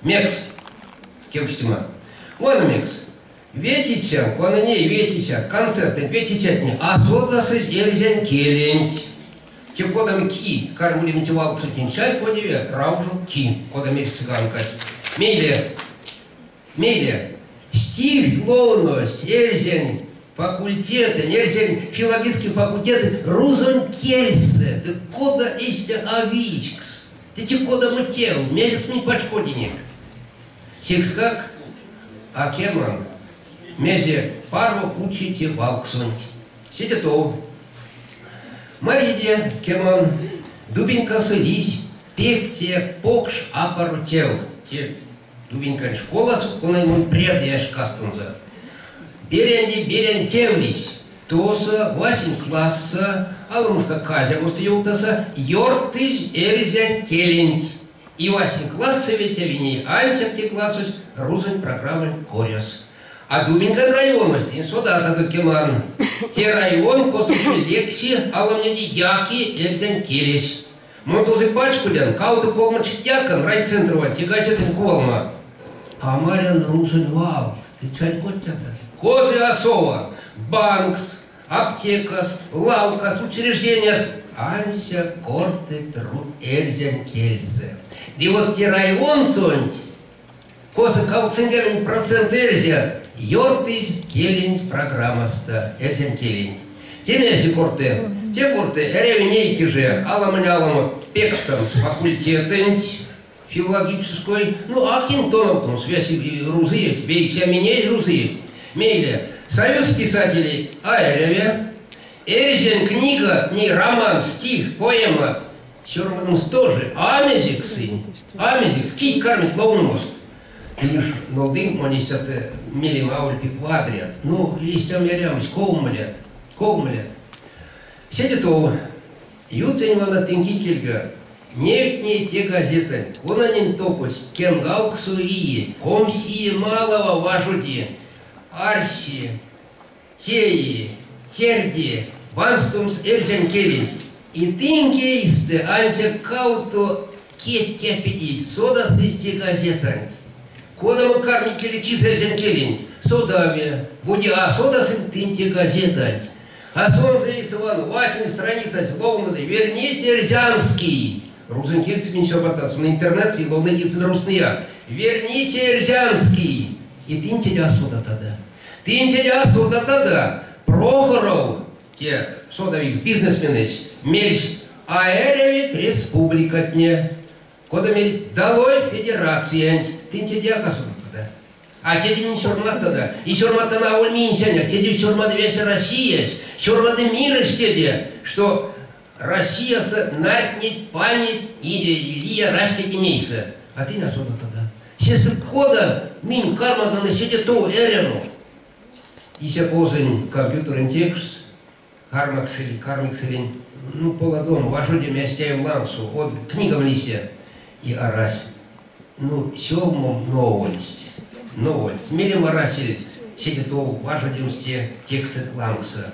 Мекс. Кевкстима. Вон мекс. Ветича, вон не ветича, концерты, ветича не. А согласись, эльзен келень. Те кодами ки, кармули митивал цутин чай, кодеве, раужу ки, кодами цыганка. Мейле. Стих, ловность, эльзен, факультеты, эльзен, филологические факультеты, рузон кельсе, ты кода истя авичкс. Ты те кода мутел, месяц не пачко денег. Сикскак, а кеман, мезе пару учите валксунь. Сидит о. Мариде, кеман, дубинка сылись, пекте, покш, апарутел. Те дубинка школа, сукуна ему предъяш кастунза. Берен темлись, тоса, 8 класса, алумушка казя, мустаюктаса, йортыш, эльзян, келень. И 8 класса ведь вини, ансерти классус, рузань программы коряс. А дубинка районности, сюда так кеман. Те район, косуши лекси, алумняди яки, эльзян, келесь. Монтузы пачку дян, кауты колмачит якан, райцентрова, тягачет колма. А марян рузань вау, ты чай год тогда. Козы осова, банкс, аптекас, лавкас, учреждения, анся, корты, труд, эльзян, кельзе. И вот те район сонь, косы кауценгерин процент эльзя, йортыш, келень, программаста, эльзян, келень. Те месте корты, ревенейки же, аламанялама, пекстом с факультетом, филологической, ну, ахинтоном, там, связь и рузы, тебе и семеней рузы. Мейле, союз писателей Аэреве, эльзян, книга, не роман, стих, поэма, все равно тоже. Амезик, сын. Амезик, скить кармит ловност. Ты лишь нолдым, монистят милим аульпи квадрят. Ну, листям ярямось, ковмалят. Сидит о, ютень вона тенки кельга. Не те газеты. Он анин топус, кем гауксу ие. Комсии малого вашуди. Арси, теи, терди, ванстумс эльзян келень. И тинкейсте, ансе кауто кетья пяти, сода сысти газетант. Кодам карники лечи эльзян келень. Содаве, буди, а сода сын тинти газетант. А сон заисован, 8 страниц, ловнады, верните Эрзянский. Рузенкельцы меньше батас, на интернет и ловнадицы на русния. Верните Эрзянский. И тинти сода тогда. Прохоров, те содовик бизнесмены, мельс аэревит республикатне. Кода мель долой федерация. Тинти тогда. А те не сёрма тогда. И сёрма-то на ульминсяня, те сёрма весь Россия, сёрма мира стеде, что Россия наркнет, панит, и Илья раскетенейся. А ты на сода тогда. Сестр кода, мин карма да на седе то эрену. И се позын компьютерен текст, кармакселин, ну, поладом, вашуде мястяем лансу, от книгам лисе и арась. Ну, сёмом новость. Милим арасили, сидит о вашудемсте тексты ламса.